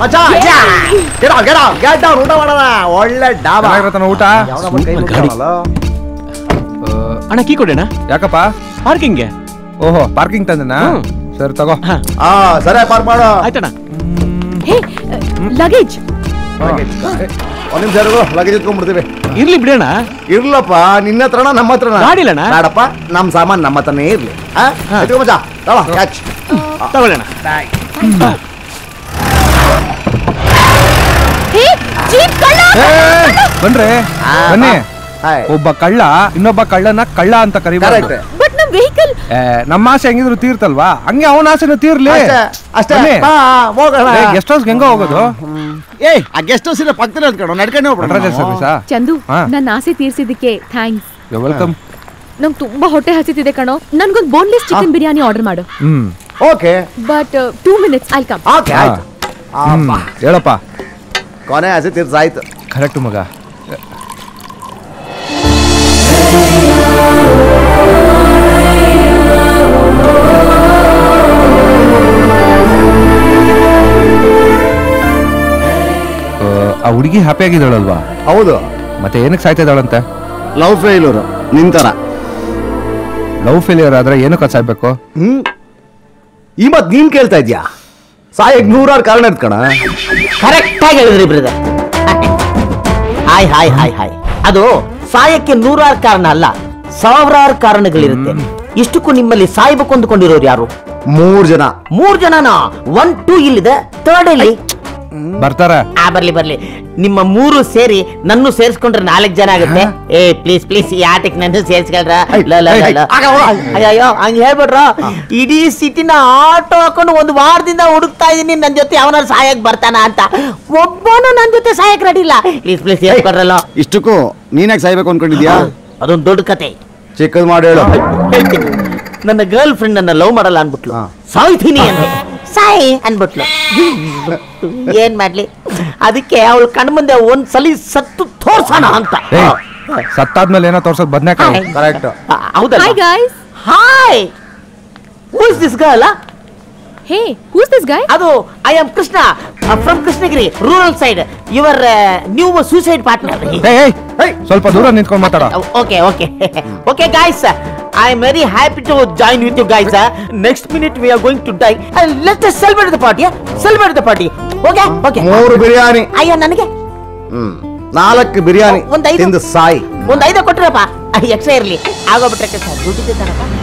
ಮಚ್ಚಾ get down ಊಟ ಮಾಡೋಣ ಒಳ್ಳೆ ಡಾಬಾ ಊಟ ಅಣ್ಣ ಕೀ ಕೊಡೋಣ ಯಾಕಪ್ಪ ಪಾರ್ಕಿಂಗ್ಗೆ ಓಹೋ ಪಾರ್ಕಿಂಗ್ ತಂದನಾ ಸರಿ ತಗೋ ಸರಿ ಪಾರ್ಕ್ ಮಾಡು ಆಯ್ತಣ್ಣ ಲಗೇಜ್ ಒಂದ್ ನಿಮಿಷ ಲಗೇಜ್ ಎತ್ಕೊಂಡ್ಬಿಡ್ತೀವಿ ಇರ್ಲಿ ಬಿಡೋಣ ಇರ್ಲಪ್ಪ ನಿನ್ನ ಹತ್ರನ ನಮ್ಮ ಹತ್ರನ ಗಾಡಿಲಣ್ಣ ಬೇಡಪ್ಪ ನಮ್ ಸಾಮಾನ್ ನಮ್ಮ ಹತ್ರನೇ ಇರ್ಲಿ ಮಚ್ಚಾ ಕ್ಯಾಚ್ ತಗೊಳ್ಳೋಣ ಬನ್ರಿ ಬನ್ನಿ ಒಬ್ಬ ಕಳ್ಳ ಇನ್ನೊಬ್ಬ ಕಳ್ಳನ ಕಳ್ಳ ಅಂತ ಕರಿಬಾರ್ದು ವೆಹಿಕಲ್ ನಮ್ಮ ಆಸೆ ಹೆಂಗಿದ್ರು ತೀರ್ತಲ್ವಾ ಹಂಗೆ ಅವನ ಆಸೆನೂ ತೀರ್ಲಿ ಗೆಸ್ಟ್ ಹೌಸ್ ಹೆಂಗ ಹೋಗೋದು ಆ ಗೆಸ್ಟ್ ಹೌಸ್ ಇರೋ ಪಕ್ಕದಲ್ಲಿ ಅಂದ್ಕೊಂಡು ನಡ್ಕೊಂಡು ಹೋಗ್ಬಿಡ ಸರ್ವಿಸಾ ಚಂದು ನನ್ನ ಆಸೆ ತೀರ್ಸಿದ್ದಕ್ಕೆ ಥ್ಯಾಂಕ್ಸ್ ವೆಲ್ಕಮ್ ನಂಗೆ ತುಂಬಾ ಹೊಟ್ಟೆ ಹಸಿತಿದೆ ಕಣೋ ನನ್ಗೊಂದು ಬೋನ್ಲೆಸ್ ಚಿಕನ್ ಬಿರಿಯಾನಿ ಆರ್ಡರ್ ಮಾಡು okay but 2 minutes I come okay ಆಯ್ತು ಹೇಳಪ್ಪ ಕೊನೆ ಆಸೆ ತೀರ್ಸಾಯ್ತು ಕರೆಕ್ಟ್ ಮಗ ಆ ಹುಡುಗಿ ಹ್ಯಾಪಿ ಆಗಿದ್ದಾಳಲ್ವಾ ಹೌದು ಮತ್ತೆ ಏನಕ್ಕೆ ಸಾಯ್ತಾ ಇದ್ದಾಳಂತೆ ಲವ್ ಫೇಲ್ಯೂರ್ ನಿಂತರ ಲವ್ ಫೇಲಿಯರ್ ಆದ್ರೆ ಏನಕ್ಕೆ ಸಾಯ್ಬೇಕು ಈ ಮತ್ ನೀನ್ ಕೇಳ್ತಾ ಇದ್ಯಾ ಸಾಯಕ್ 100 ಕಾರಣ ಇರ್ಕಣ ಕರೆಕ್ಟ್ ಆಗಿ ಹೇಳಿದ್ರಿ brother hi hi hi hi ಅದು ಸಾಯಕ್ಕೆ 100 ಕಾರಣ ಅಲ್ಲ 1000 ಕಾರಣಗಳಿರುತ್ತೆ ಇಷ್ಟಕ್ಕೂ ನಿಮ್ಮಲ್ಲಿ ಸಾಯ್ಬೇಕು ಅಂದ್ಕೊಂಡಿರೋರು ಯಾರು 3 ಜನನಾ 1 2 ಇಲ್ಲಿದೆ 3rd ಇಲ್ಲಿ ಬರ್ತಾರ ಬರ್ಲಿ ನಿಮ್ಮ 3 ಸೇರಿ ನನ್ನ ಸೇರಿಸ್ಕೊಂಡ್ರೆ 4 ಜನ ಆಗುತ್ತೆ ಏ ಪ್ಲೀಸ್ ಪ್ಲೀಸ್ ಈ ಆಟಕ್ಕೆ ನನ್ನ ಸೇರಿಸ್ಕೊಳ್ರ ಅಯ್ಯೋ ಹಂಗ ಹೇಳ್ಬಿಡ್ರ ಇಡೀ ಸಿಟಿನ ಆಟೋ ಹಾಕೊಂಡು 1 ವಾರದಿಂದ ಹುಡುಕ್ತಾ ಇದೀನಿ ನನ್ನ ಜೊತೆ ಅವನಾರು ಸಾಯಕ್ ಬರ್ತಾನ ಅಂತ ಒಬ್ಬನು ನನ್ನ ಜೊತೆ ಸಾಯಕ್ ರೆಡಿ ಇಲ್ಲ ಪ್ಲೀಸ್ ಪ್ಲೀಸ್ ಹೇಳ್ಕೊಡ್ರಲ್ಲ ಇಷ್ಟಕ್ಕೂ ನೀನಾಗ ಸಾಯ್ಬೇಕು ಅನ್ಕೊಂಡಿದ್ಯಾ ಅದೊಂದು ದೊಡ್ಡ ಕತೆ ಚಿಕ್ಕದ್ ಮಾಡಿ ಹೇಳು ಹೇಳ್ತೀನಿ ನನ್ನ ಗರ್ಲ್ ಫ್ರೆಂಡ್ ನನ್ನ ಲವ್ ಮಾಡಲ್ಲ ಅನ್ಬಿಟ್ಲು ಸಾಯ್ತೀನಿ ಅಂತ ಸಾಯಿ ಅನ್ಬಿಟ್ಲು ಏನ್ ಮಾಡ್ಲಿ ಅದಕ್ಕೆ ಅವಳು ಕಣ್ಮುಂದೆ ಒಂದ್ಸಲಿ ಸತ್ತು ತೋರ್ಸೋಣ ಅಂತ ಸತ್ತಾದ್ಮೇಲೆ ಏನೋ ತೋರ್ಸೋದ್ ಬದ್ನೇಕಾಯಿ ಕರೆಕ್ಟ್ ಹೌದಾ Hi guys. Hi who is this girl Hey, who's this guy? ಅದು I am Krishna from Krishnagiri rural side your new suicide partner ಸ್ವಲ್ಪ ದೂರ ನಿಂತ್ಕೊಂಡು ಮಾತಾಡ okay okay okay guys I am very happy to join with you guys next minute we are going to die let us celebrate the party okay okay 3 biryani ಅಯ್ಯೋ ನನಗೆ 4 ಬಿರಿಯಾನಿ ಒಂದ್ 5 ತಿಂದು ಸಾಯಿ ಒಂದ್ 5 Kotrappa extra ಇರ್ಲಿ ಆಗೋಗ್ಬಿಟ್ರೆ ದುಡ್ಡಿದೆ ತಾನಪ್ಪ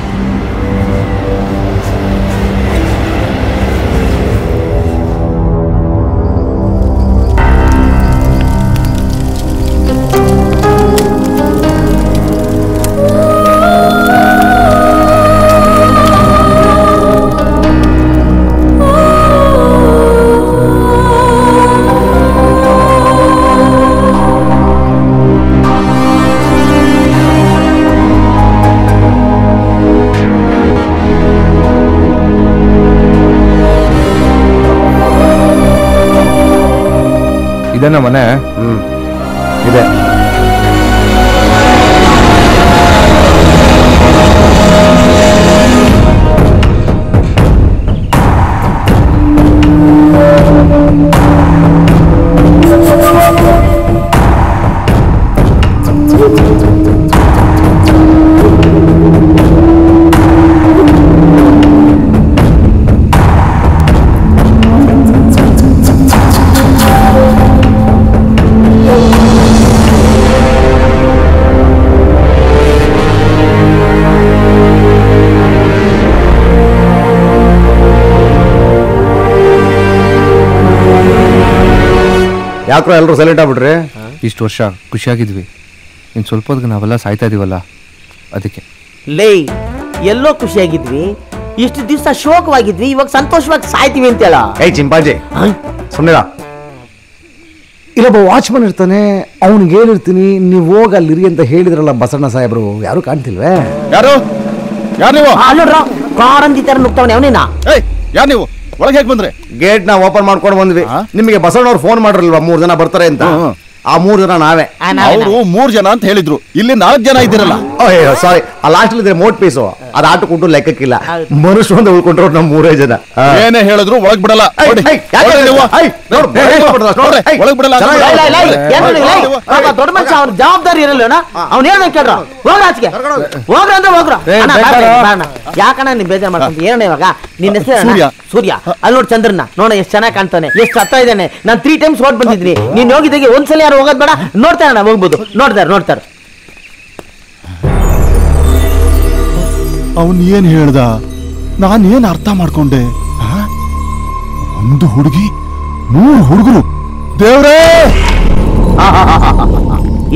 ಇದೇನ ಮನೆ ಇದೆ ಯಾಕ್ರೋ ಎಲ್ಲರೂ ಸೈಲೆಂಟ್ ಆಗ್ಬಿಟ್ರಿ ಇಷ್ಟು ವರ್ಷ ಖುಷಿಯಾಗಿದ್ವಿ ಇನ್ನು ಸ್ವಲ್ಪ ಹೊತ್ತಿಗೆ ನಾವೆಲ್ಲ ಸಾಯ್ತಾ ಇದೀವಲ್ಲ ಅದಕ್ಕೆ ಲೇ ಎಲ್ಲೋ ಖುಷಿಯಾಗಿದ್ವಿ ಇಷ್ಟು ದಿವಸ ಶೋಕವಾಗಿದ್ವಿ ಇವಾಗ ಸಂತೋಷವಾಗಿ ಸಾಯ್ತೀವಿ ಅಂತೇಳ ಏಯ್ ಚಿಂಪಾಂಜಿ ಸುಮ್ಮನಿರ ಇಲ್ಲೊಬ್ಬ ವಾಚ್ಮನ್ ಇರ್ತಾನೆ ಅವ್ನಿಗೆ ಹೇಳಿರ್ತೀನಿ ನೀವು ಹೋಗಿ ಅಲ್ಲಿರಿ ಅಂತ ಹೇಳಿದ್ರಲ್ಲ ಬಸಣ್ಣ ಸಾಹೇಬ್ರು ಯಾರು ಕಾಣ್ತಿಲ್ವೇ ಯಾರು ನೀವು ನೋಡ್ರ ಕಾರಂದಿ ತರ ನುಗ್ತಾವನೆ ಅವನೇನಾ ಯಾರು ನೀವು ಒಳಗೆ ಹೇಗೆ ಬಂದ್ರೆ ಗೇಟ್ ನ ಓಪನ್ ಮಾಡ್ಕೊಂಡು ಬಂದ್ವಿ ನಿಮಗೆ ಬಸಣ್ಣವ್ರು ಫೋನ್ ಮಾಡಿರಲ್ವಾ 3 ಜನ ಬರ್ತಾರೆ ಅಂತ ಆ 3 ಜನ ನಾವೇ. ಅವರು 3 ಜನ ಅಂತ ಹೇಳಿದ್ರು, ಇಲ್ಲಿ 4 ಜನ ಇದ್ದೀರಲ್ಲ. ಸಾರಿ, ಆ ಲಾಸ್ಟ್ ಇದ್ರೆ ಮೋಟ್ ಪೀಸು ಅದು ಆಟ ಕೊಟ್ಟು ಲೆಕ್ಕಕ್ಕಿಲ್ಲ. ಮನುಷ್ಯರು ಅಂತ ಉಳ್ಕೊಂಡ್ರು ನಮ್ಮ 3 ಜನ. ಏನೇ ಹೇಳಿದ್ರು ಒಳಗ್ ಬಿಡಲ್ಲ. ಒಳಗ್ ಬಿಡಲ್ಲ. ದೊಡ್ಡ ಮನುಷ್ಯ ಅವ್ನ ಜವಾಬ್ದಾರಿ ಇರಲ್ಲ. ಅವ್ನ ಏನ ಕೇಳ್ರ ಹೋಗ್ರ ಆಚೆಗೆ ಹೋಗ್ರ ಅಂದ್ರೆ ಹೋಗ್ರ. ಯಾಕಣ್ಣ ನೀನ್ ಬೇಜಾರ್ ಮಾಡ್ಕೊಂತ? ಏನ ಇವಾಗ ನಿನ್ನ ಹೆಸರು ಸೂರ್ಯ. ಅಲ್ಲಿ ನೋಡಿ ಚಂದ್ರನ ನೋಡ ಎಷ್ಟು ಚೆನ್ನಾಗಿ ಕಾಣ್ತಾನೆ, ಎಷ್ಟು ಹತ್ತ ಇದ್ದಾನೆ. ನಾನು 3 ಟೈಮ್ಸ್ ಓಡ್ ಬಂದಿದ್ರಿ. ನೀನ್ ಹೋಗಿದ್ದಾಗೆ ಒಂದ್ಸಲ ಯಾರು ಹೋಗೋದ್ ಬೇಡ. ನೋಡ್ತಾರ ಹೋಗ್ಬೋದು. ನೋಡ್ತಾರ ಅವನ್ ಏನ್ ಹೇಳ್ದ, ನಾನೇನ್ ಅರ್ಥ ಮಾಡ್ಕೊಂಡೆ? ಒಂದು ಹುಡುಗಿ 3 ಹುಡುಗರು. ದೇವ್ರೇ,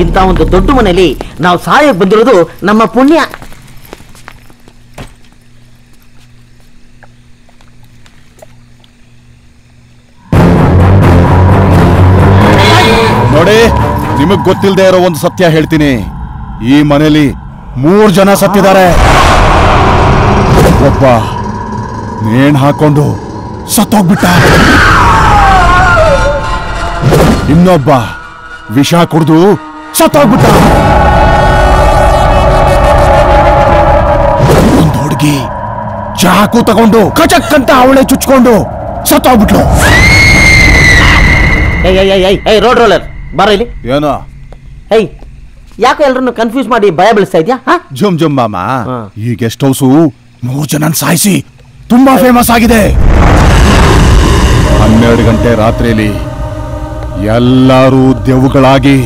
ಇಂಥ ಒಂದು ದೊಡ್ಡ ಮನೆಯಲ್ಲಿ ನಾವು ಸಹಾಯಕ್ಕೆ ಬಂದಿರೋದು ನಮ್ಮ ಪುಣ್ಯ. ನೋಡಿ, ನಿಮಗ್ ಗೊತ್ತಿಲ್ಲದೆ ಇರೋ ಒಂದು ಸತ್ಯ ಹೇಳ್ತೀನಿ. ಈ ಮನೆಯಲ್ಲಿ 3 ಜನ ಸತ್ತಿದ್ದಾರೆ. ಒಬ್ಬ ನೇಣ್ ಹಾಕೊಂಡು ಸತ್ತೋಗ್ಬಿಟ್ಟ, ಇನ್ನೊಬ್ಬ ವಿಷ ಕುಡಿದು ಸತ್ತೋಗ್ಬಿಟ್ಟ, ಒಂದು ಹುಡುಗಿ ಚಾಕು ತಗೊಂಡು ಕಚಕ್ ಅಂತ ಅವಳೆ ಚುಚ್ಕೊಂಡು ಸತ್ತೋಗ್ಬಿಟ್ಲು. ರೋಡ್ ರೋಲರ್ ಬರೋ ಇಲ್ಲಿ. ಏನೋ ಯಾಕೋ ಎಲ್ರನ್ನು ಕನ್ಫ್ಯೂಸ್ ಮಾಡಿ ಭಯ ಬೀಳಿಸ್ತಾ ಇದ್ಯಾ? ಜುಮ್ ಜುಮ್ ಮಾಮ, ಈ ಗೆಸ್ಟ್ ಹೌಸು 3 ಜನ ಸಾಯಿಸಿ ತುಂಬಾ ಫೇಮಸ್ ಆಗಿದೆ. 12 ಗಂಟೆ ರಾತ್ರಿಯಲ್ಲಿ ಎಲ್ಲರೂ ದೆವ್ವಗಳಾಗಿ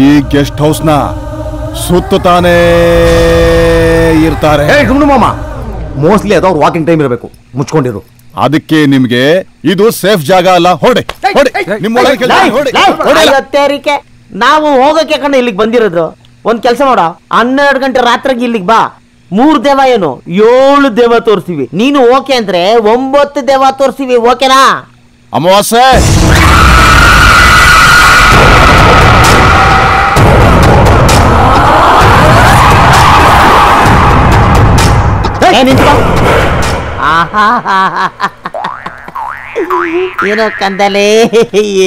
ಈ ಗೆಸ್ಟ್ ಹೌಸ್ ನ ಸುತ್ತಾನೆ ಇರ್ತಾರೆ. ಮಾಮ, ಮೋಸ್ಟ್ಲಿ ಅದು ಅವ್ರ ವಾಕಿಂಗ್ ಟೈಮ್ ಇರಬೇಕು. ಮುಚ್ಕೊಂಡಿರು. ಅದಕ್ಕೆ ನಿಮ್ಗೆ ಇದು ಸೇಫ್ ಜಾಗ ಅಲ್ಲ. ಹೊಡೆ ನಾವು ಹೋಗಕ್ಕೆ ಕಣ್ಣ ಇಲ್ಲಿಗೆ ಬಂದಿರೋದು. ಒಂದ್ ಕೆಲಸ ಮಾಡ, 12 ಗಂಟೆ ರಾತ್ರಿಗೆ ಇಲ್ಲಿಗೆ ಬಾ. 3 ದೇವ ಏನು 7 ದೇವ ತೋರಿಸ್ತೀವಿ. ನೀನು ಓಕೆ ಅಂದ್ರೆ 9 ದೇವ ತೋರಿಸ್ತೀವಿ. ಓಕೆನಾ? ಅಮಾವಾಸ್ಯೆ ಏನೋ ಕಂದಲೆ,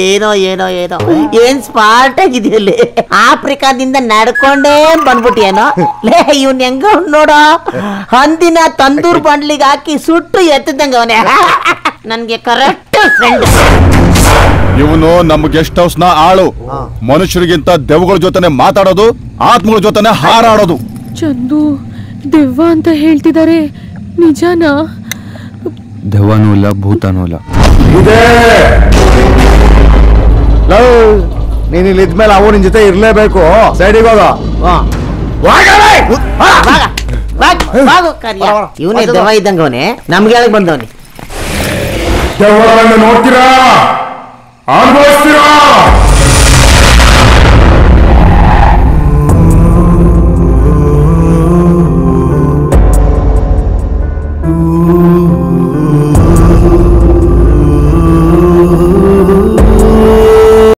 ಏನೋ ಏನೋ ಏನೋ ಏನ್ ಸ್ಮಾರ್ಟ್ ಆಗಿದೆಯಲ್ಲಿ. ಆಫ್ರಿಕಾದಿಂದ ನಡ್ಕೊಂಡೇ ಬಂದ್ಬಿಟ್ಟಿಯೇನೋ. ಲೇ, ಇವ್ನ ಹೆಂಗ ನೋಡೋ, ಹಂದಿನ ತಂದೂರ್ ಬಂಡ್ಲಿಗೆ ಹಾಕಿ ಸುಟ್ಟು ಎತ್ತದಂಗ ಅವನೇ. ನನ್ಗೆ ಕರೆಕ್ಟ್ ಫ್ರೆಂಡ್ ಇವನು. ನಮ್ಮ ಗೆಸ್ಟ್ ಹೌಸ್ ನ ಆಳು. ಮನುಷ್ಯರಿಗಿಂತ ದೆವ್ವಗಳ ಜೊತೆನೆ ಮಾತಾಡೋದು, ಆತ್ಮಗಳ ಜೊತೆನೆ ಹಾರಾಡೋದು. ಚಂದು ದೆವ್ವ ಅಂತ ಹೇಳ್ತಿದ್ದಾರೆ, ನಿಜಾನಾ? ದೆವ್ವನೂ ಇಲ್ಲ, ಭೂತನೂ ಇಲ್ಲ. ನೀನ್ ಇಲ್ಲಿ ಇದ್ಮೇಲೆ ಅವು ನಿನ್ ಜೊತೆ ಇರ್ಲೇಬೇಕು. ಸೈಡಿಗೆ ಹೋಗೋ. ಇವನೇ ದೆವ್ವ ಇದ್ದಂಗವನೇ, ನಮ್ಗೆ ಹೇಳಕ್ ಬಂದವನಿ. ನೋಡ್ತೀರಾ, ಅನುಭವಿಸ್ತೀರಾ?